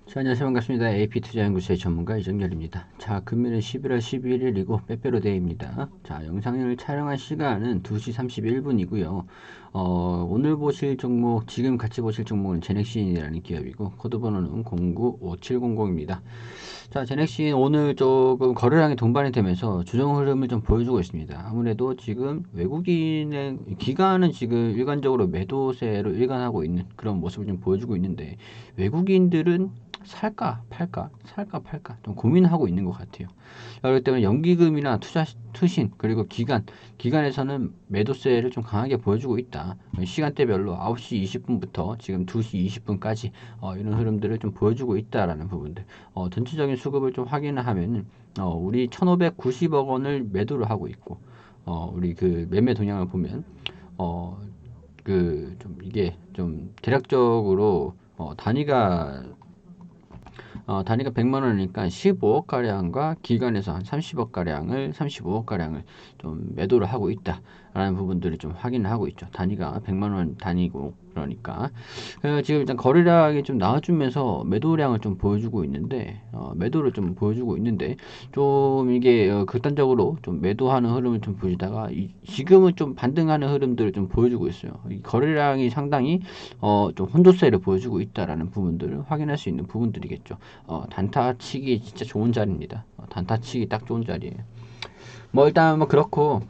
자, 안녕하세요. 반갑습니다. AP투자연구소의 전문가 이정열입니다. 자, 금일은 11월 11일이고 빼빼로데이입니다. 자, 영상을 촬영한 시간은 2시 31분이고요. 오늘 보실 종목, 지금 같이 보실 종목은 제넥신이라는 기업이고 코드번호는 095700입니다. 자, 제넥신 오늘 조금 거래량이 동반이 되면서 주정 흐름을 좀 보여주고 있습니다. 아무래도 지금 외국인의 기관은 지금 일관적으로 매도세로 일관하고 있는 그런 모습을 좀 보여주고 있는데 외국인들은 살까 팔까 살까 팔까 좀 고민하고 있는 것 같아요. 그렇기 때문에 연기금이나 투신 그리고 기관에서는 매도세를 좀 강하게 보여주고 있다. 시간대별로 9시 20분부터 지금 2시 20분까지 이런 흐름들을 좀 보여주고 있다라는 부분들. 전체적인 수급을 좀 확인을 하면은 우리 1,590억 원을 매도를 하고 있고 우리 그 매매 동향을 보면 그 좀 이게 좀 대략적으로 단위가 100만 원이니까 15억 가량과 기관에서 한 35억 가량을 좀 매도를 하고 있다라는 부분들을 좀 확인을 하고 있죠. 단위가 100만 원 단위고 그러니까 지금 일단 거래량이 좀 나와주면서 매도량을 좀 보여주고 있는데 매도를 좀 보여주고 있는데 좀 이게 극단적으로 좀 매도하는 흐름을 좀 보이다가 지금은 좀 반등하는 흐름들을 좀 보여주고 있어요. 이 거래량이 상당히 좀 혼조세를 보여주고 있다라는 부분들을 확인할 수 있는 부분들이겠죠. 단타 치기 진짜 좋은 자리입니다. 단타 치기 딱 좋은 자리예요. 뭐 일단 뭐 그렇고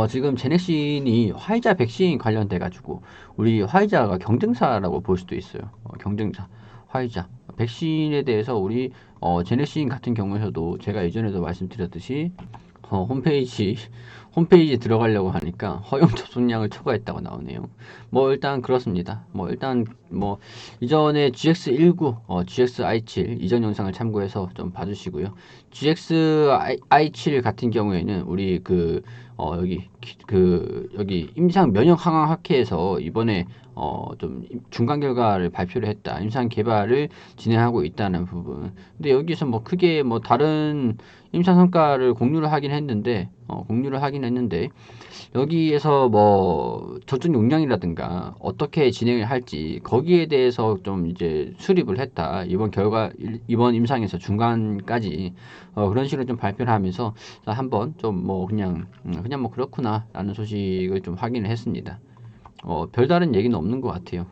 지금 제넥신이 화이자 백신 관련돼 가지고 우리 화이자가 경쟁사라고 볼 수도 있어요. 경쟁사 화이자 백신에 대해서 우리 제넥신 같은 경우에서도 제가 예전에도 말씀드렸듯이 홈페이지 들어가려고 하니까 허용 접속량을 초과했다고 나오네요. 뭐 일단 그렇습니다. 뭐 일단 뭐 이전에 GX19, GXI7 이전 영상을 참고해서 좀 봐주시고요. GXI7 같은 경우에는 우리 여기 임상 면역 항암 학회에서 이번에 좀 중간 결과를 발표를 했다. 임상 개발을 진행하고 있다는 부분. 근데 여기서 뭐 크게 뭐 다른 임상 성과를 공유를 하긴 했는데 여기에서 뭐 저쪽 용량이라든가 어떻게 진행을 할지 거기에 대해서 좀 이제 수립을 했다. 이번 임상에서 중간까지 그런 식으로 좀 발표를 하면서 한번 좀 뭐 그냥 뭐 그렇구나라는 소식을 좀 확인을 했습니다. 별다른 얘기는 없는 것 같아요.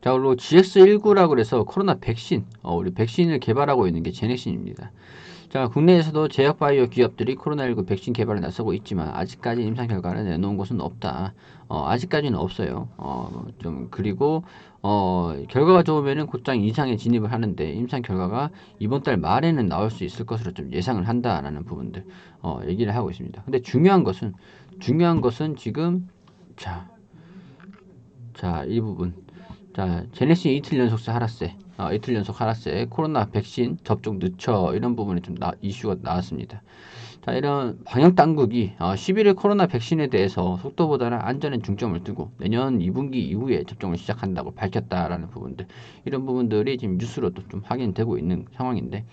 자, 그리고 GX19라고 그래서 코로나 백신, 우리 백신을 개발하고 있는 게 제넥신입니다. 자, 국내에서도 제약바이오 기업들이 코로나19 백신 개발에 나서고 있지만 아직까지 임상 결과를 내놓은 곳은 없다. 아직까지는 없어요. 그리고 결과가 좋으면은 곧장 임상에 진입을 하는데 임상 결과가 이번 달 말에는 나올 수 있을 것으로 좀 예상을 한다라는 부분들 얘기를 하고 있습니다. 근데 중요한 것은 지금 자, 이 부분. 자, 제네시 이틀 연속 하락세, 코로나 백신 접종 늦춰 이런 부분에 좀 이슈가 나왔습니다. 자, 이런 방역 당국이 11일 코로나 백신에 대해서 속도보다는 안전에 중점을 두고 내년 2분기 이후에 접종을 시작한다고 밝혔다라는 부분들, 이런 부분들이 지금 뉴스로도 좀 확인되고 있는 상황인데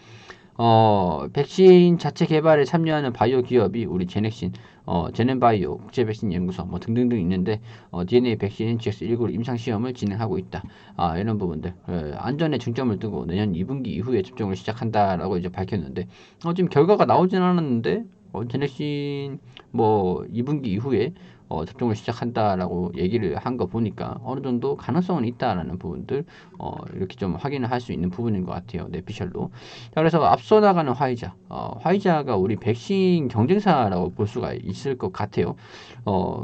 백신 자체 개발에 참여하는 바이오 기업이 우리 제넥신, 제넨바이오, 국제백신 연구소 뭐 등등등 있는데 DNA 백신 GX19 임상 시험을 진행하고 있다. 이런 부분들 안전에 중점을 두고 내년 2분기 이후에 접종을 시작한다라고 이제 밝혔는데 지금 결과가 나오진 않았는데 제넥신 뭐 2분기 이후에 접종을 시작한다라고 얘기를 한 거 보니까 어느 정도 가능성은 있다라는 부분들 이렇게 좀 확인을 할 수 있는 부분인 것 같아요. 뇌피셜로. 자, 그래서 앞서 나가는 화이자, 화이자가 우리 백신 경쟁사라고 볼 수가 있을 것 같아요.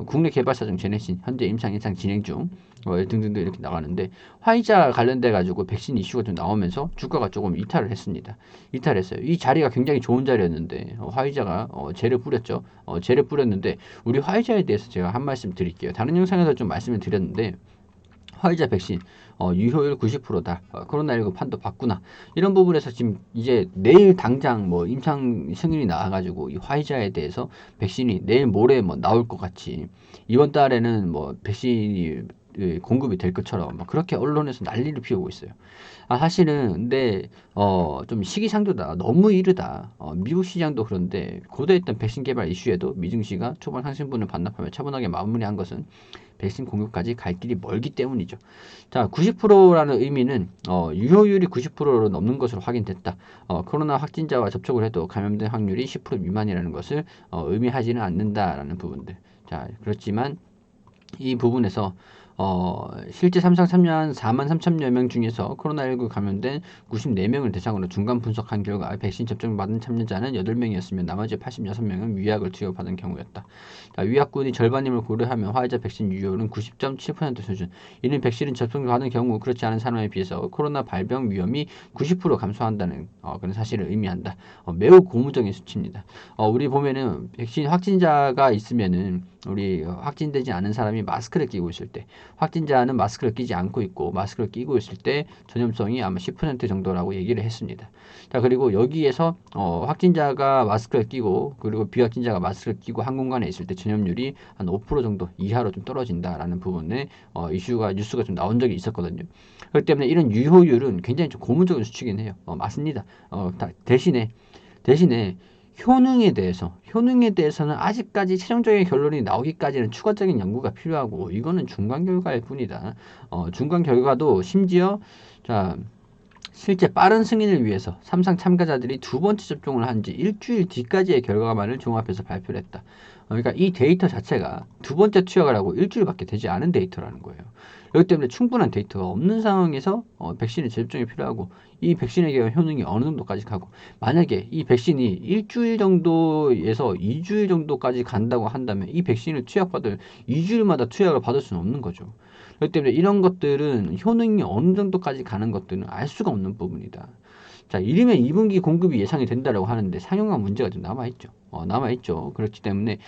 국내 개발사 중 제네신 현재 임상 진행 중 등등등 이렇게 나가는데 화이자 관련돼 가지고 백신 이슈가 좀 나오면서 주가가 조금 이탈했어요. 이 자리가 굉장히 좋은 자리였는데 화이자가 재를 뿌렸죠. 재를 뿌렸는데 우리 화이자에 대해서 제가 한 말씀 드릴게요. 다른 영상에서 좀 말씀을 드렸는데 화이자 백신 유효율 90%다. 코로나19 판도 봤구나. 이런 부분에서 지금 이제 내일 당장 뭐 임상 승인이 나와가지고 이 화이자에 대해서 백신이 내일 모레 뭐 나올 것 같이 이번 달에는 뭐 백신이 공급이 될 것처럼 막 그렇게 언론에서 난리를 피우고 있어요. 사실은 근데 좀 시기상조다. 너무 이르다. 미국 시장도 그런데 고도했던 백신 개발 이슈에도 미증시가 초반 상승분을 반납하며 차분하게 마무리한 것은 백신 공급까지 갈 길이 멀기 때문이죠. 자, 90%라는 의미는 유효율이 90%로 넘는 것으로 확인됐다. 코로나 확진자와 접촉을 해도 감염된 확률이 10% 미만이라는 것을 의미하지는 않는다라는 부분들. 자, 그렇지만 이 부분에서 실제 삼상 참여한 4만 3천여 명 중에서 코로나19 감염된 94명을 대상으로 중간 분석한 결과 백신 접종을 받은 참여자는 8명이었으며 나머지 86명은 위약을 투여받은 경우였다. 자, 위약군이 절반임을 고려하면 화이자 백신 유효율은 90.7% 수준. 이는 백신을 접종을 받은 경우 그렇지 않은 사람에 비해서 코로나 발병 위험이 90% 감소한다는 그런 사실을 의미한다. 매우 고무적인 수치입니다. 우리 보면은 백신 확진자가 있으면은 우리 확진되지 않은 사람이 마스크를 끼고 있을 때 확진자는 마스크를 끼지 않고 있고 마스크를 끼고 있을 때 전염성이 아마 10% 정도라고 얘기를 했습니다. 자, 그리고 여기에서 확진자가 마스크를 끼고 그리고 비확진자가 마스크를 끼고 한 공간에 있을 때 전염률이 한 5% 정도 이하로 좀 떨어진다라는 부분에 뉴스가 좀 나온 적이 있었거든요. 그렇기 때문에 이런 유효율은 굉장히 좀 고무적인 수치긴 해요. 맞습니다. 대신에 효능에 대해서는 아직까지 최종적인 결론이 나오기까지는 추가적인 연구가 필요하고 이거는 중간 결과일 뿐이다. 중간 결과도 심지어 자 실제 빠른 승인을 위해서 삼상 참가자들이 두 번째 접종을 한 지 일주일 뒤까지의 결과만을 종합해서 발표를 했다. 그러니까 이 데이터 자체가 두 번째 투약을 하고 일주일밖에 되지 않은 데이터라는 거예요. 그렇기 때문에 충분한 데이터가 없는 상황에서 백신의 접종이 필요하고 이 백신의 경우 효능이 어느 정도까지 가고 만약에 이 백신이 일주일 정도에서 2주일 정도까지 간다고 한다면 이 백신을 투약받을 2주일마다 투약을 받을 수는 없는 거죠. 그렇기 때문에 이런 것들은 효능이 어느 정도까지 가는 것들은 알 수가 없는 부분이다. 자, 이르면 2분기 공급이 예상이 된다라고 하는데 상용화 문제가 좀 남아있죠. 남아있죠. 그렇기 때문에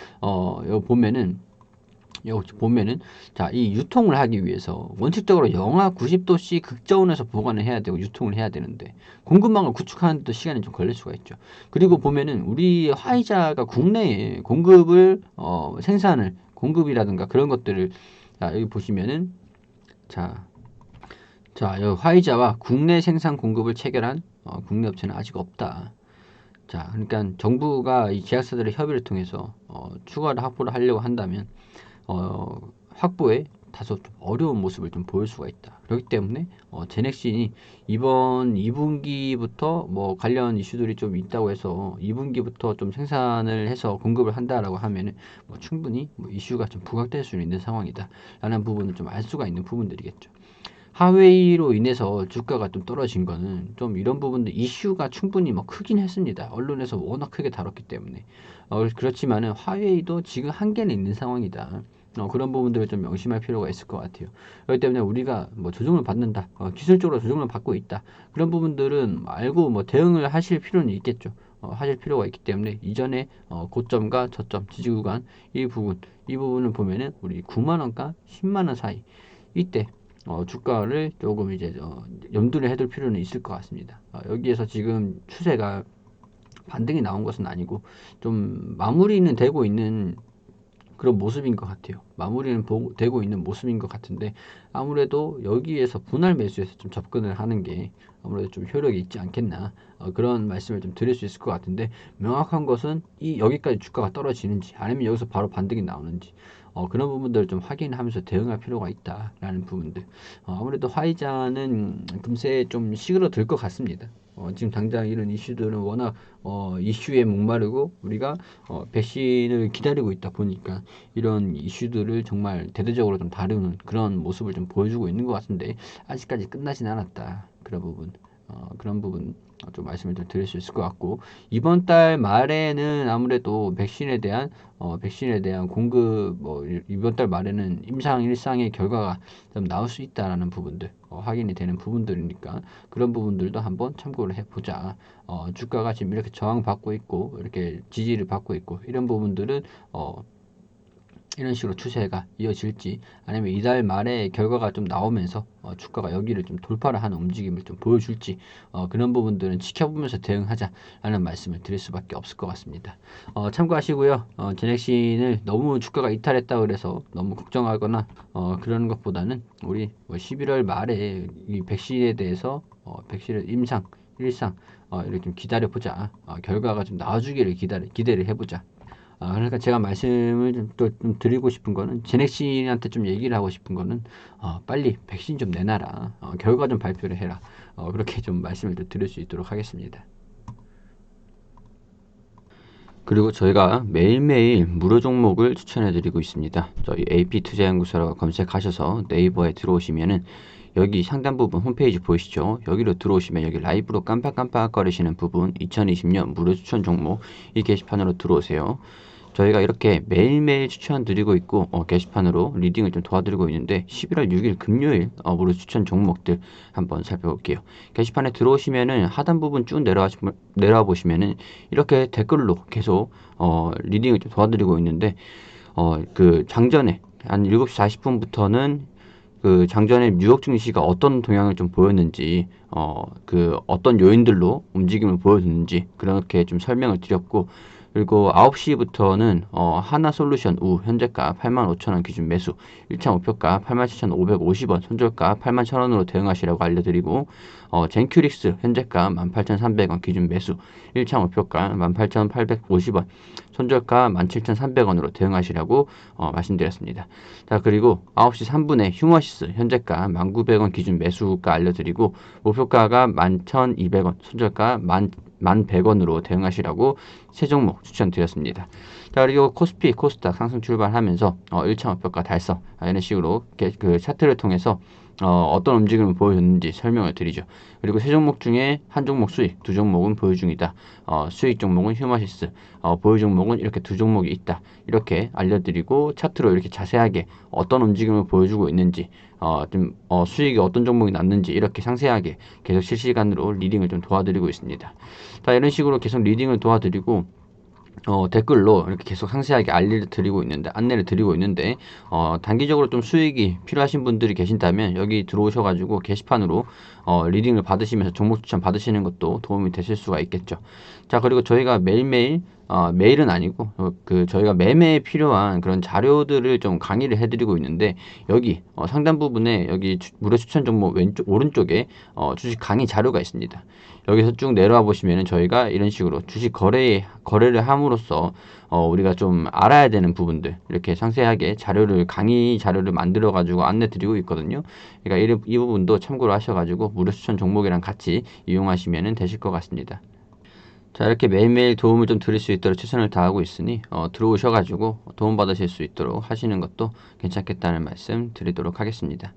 여기 보면은 자, 이 유통을 하기 위해서 원칙적으로 영하 90도씨 극저온에서 보관을 해야 되고 유통을 해야 되는데 공급망을 구축하는 데도 시간이 좀 걸릴 수가 있죠. 그리고 보면은 우리 화이자가 국내에 생산을 공급이라든가 그런 것들을 자, 여기 보시면은 자, 여기 화이자와 국내 생산 공급을 체결한 국내 업체는 아직 없다. 자, 그러니까 정부가 이 계약사들의 협의를 통해서 추가로 확보를 하려고 한다면 확보에 다소 좀 어려운 모습을 좀 보일 수가 있다. 그렇기 때문에 제넥신이 이번 2분기부터 뭐 관련 이슈들이 좀 있다고 해서 2분기부터 좀 생산을 해서 공급을 한다라고 하면은 뭐 충분히 뭐 이슈가 좀 부각될 수 있는 상황이다. 라는 부분을 좀 알 수가 있는 부분들이겠죠. 하웨이로 인해서 주가가 좀 떨어진 거는 좀 이런 부분들 이슈가 충분히 뭐 크긴 했습니다. 언론에서 워낙 크게 다뤘기 때문에. 그렇지만은 화웨이도 지금 한계는 있는 상황이다. 그런 부분들을 좀 명심할 필요가 있을 것 같아요. 그렇기 때문에 우리가 뭐 조정을 받는다, 기술적으로 조정을 받고 있다. 그런 부분들은 알고 뭐 대응을 하실 필요는 있겠죠. 하실 필요가 있기 때문에 이전에 고점과 저점, 지지 구간 이 부분을 보면은 우리 9만 원과 10만 원 사이 이때 주가를 조금 이제 염두를 해둘 필요는 있을 것 같습니다. 여기에서 지금 추세가 반등이 나온 것은 아니고 좀 마무리는 되고 있는 그런 모습인 것 같아요. 마무리는 되고 있는 모습인 것 같은데 아무래도 여기에서 분할 매수해서 좀 접근을 하는 게 아무래도 좀 효력이 있지 않겠나 그런 말씀을 좀 드릴 수 있을 것 같은데 명확한 것은 이 여기까지 주가가 떨어지는지 아니면 여기서 바로 반등이 나오는지 그런 부분들을 좀 확인하면서 대응할 필요가 있다라는 부분들. 아무래도 화이자는 금세 좀 시그러들 것 같습니다. 지금 당장 이런 이슈들은 워낙 이슈에 목마르고 우리가 백신을 기다리고 있다 보니까 이런 이슈들을 정말 대대적으로 좀 다루는 그런 모습을 좀 보여주고 있는 것 같은데 아직까지 끝나진 않았다. 그런 부분 좀 말씀을 좀 드릴 수 있을 것 같고 이번 달 말에는 아무래도 백신에 대한 공급 이번 달 말에는 임상 일상의 결과가 좀 나올 수 있다라는 부분들 확인이 되는 부분들이니까 그런 부분들도 한번 참고를 해보자. 주가가 지금 이렇게 저항받고 있고 이렇게 지지를 받고 있고 이런 부분들은 이런 식으로 추세가 이어질지, 아니면 이달 말에 결과가 좀 나오면서 주가가 여기를 좀 돌파를 하는 움직임을 좀 보여줄지, 그런 부분들은 지켜보면서 대응하자라는 말씀을 드릴 수밖에 없을 것 같습니다. 참고하시고요. 제넥신을 너무 주가가 이탈했다 그래서 너무 걱정하거나 그러는 것보다는 우리 11월 말에 이 백신에 대해서 백신을 임상, 일상 이렇게 좀 기다려보자. 결과가 좀 나와주기를 기대를 해보자. 그러니까 제가 말씀을 좀 드리고 싶은 거는, 제넥신한테 좀 얘기를 하고 싶은 거는, 빨리 백신 좀 내놔라. 결과 좀 발표를 해라. 그렇게 좀 말씀을 좀 드릴 수 있도록 하겠습니다. 그리고 저희가 매일매일 무료 종목을 추천해 드리고 있습니다. 저희 AP투자연구소라고 검색하셔서 네이버에 들어오시면은 여기 상단 부분 홈페이지 보이시죠? 여기로 들어오시면 여기 라이브로 깜빡깜빡 거리시는 부분 2020년 무료 추천 종목 이 게시판으로 들어오세요. 저희가 이렇게 매일매일 추천드리고 있고 게시판으로 리딩을 좀 도와드리고 있는데, 11월 6일 금요일 무료 추천 종목들 한번 살펴볼게요. 게시판에 들어오시면은 하단 부분 쭉 내려와 보시면은 이렇게 댓글로 계속 리딩을 좀 도와드리고 있는데, 그 장전에 한 7시 40분부터는 그 장전에 뉴욕 증시가 어떤 동향을 좀 보였는지, 그 어떤 요인들로 움직임을 보여줬는지 그렇게 좀 설명을 드렸고, 그리고 9시부터는 하나솔루션 우 현재가 85,000원 기준 매수, 1차 목표가 87,550원, 손절가 81,000원으로 대응하시라고 알려드리고, 젠큐릭스 현재가 18,300원 기준 매수, 1차 목표가 18,850원, 손절가 17,300원으로 대응하시라고 말씀드렸습니다. 자, 그리고 9시 3분에 휴머시스 현재가 1,900원 기준 매수가 알려드리고, 목표가가 11,200원, 손절가 1,100원으로 대응하시라고 세 종목 추천드렸습니다. 자, 그리고 코스피, 코스닥 상승 출발하면서 1차 목표가 달성, 이런 식으로 그 차트를 통해서 어떤 움직임을 보여줬는지 설명을 드리죠. 그리고 세 종목 중에 한 종목 수익, 두 종목은 보유 중이다. 수익 종목은 휴머시스, 보유 종목은 이렇게 두 종목이 있다. 이렇게 알려드리고, 차트로 이렇게 자세하게 어떤 움직임을 보여주고 있는지, 수익이 어떤 종목이 났는지 이렇게 상세하게 계속 실시간으로 리딩을 좀 도와드리고 있습니다. 자, 이런 식으로 계속 리딩을 도와드리고, 댓글로 이렇게 계속 상세하게 안내를 드리고 있는데, 단기적으로 좀 수익이 필요하신 분들이 계신다면 여기 들어오셔가지고 게시판으로 리딩을 받으시면서 종목 추천 받으시는 것도 도움이 되실 수가 있겠죠. 자, 그리고 저희가 매일매일, 매일은 아니고 그 저희가 매매에 필요한 그런 자료들을 좀 강의를 해드리고 있는데, 여기 상단 부분에 여기 무료 추천 종목 오른쪽에 주식 강의 자료가 있습니다. 여기서 쭉 내려와 보시면은 저희가 이런 식으로 주식 거래를 함으로써 우리가 좀 알아야 되는 부분들 이렇게 상세하게 강의 자료를 만들어 가지고 안내 드리고 있거든요. 그러니까 이 부분도 참고로 하셔가지고 무료 추천 종목이랑 같이 이용하시면 되실 것 같습니다. 자, 이렇게 매일매일 도움을 좀 드릴 수 있도록 최선을 다하고 있으니 들어오셔가지고 도움 받으실 수 있도록 하시는 것도 괜찮겠다는 말씀 드리도록 하겠습니다.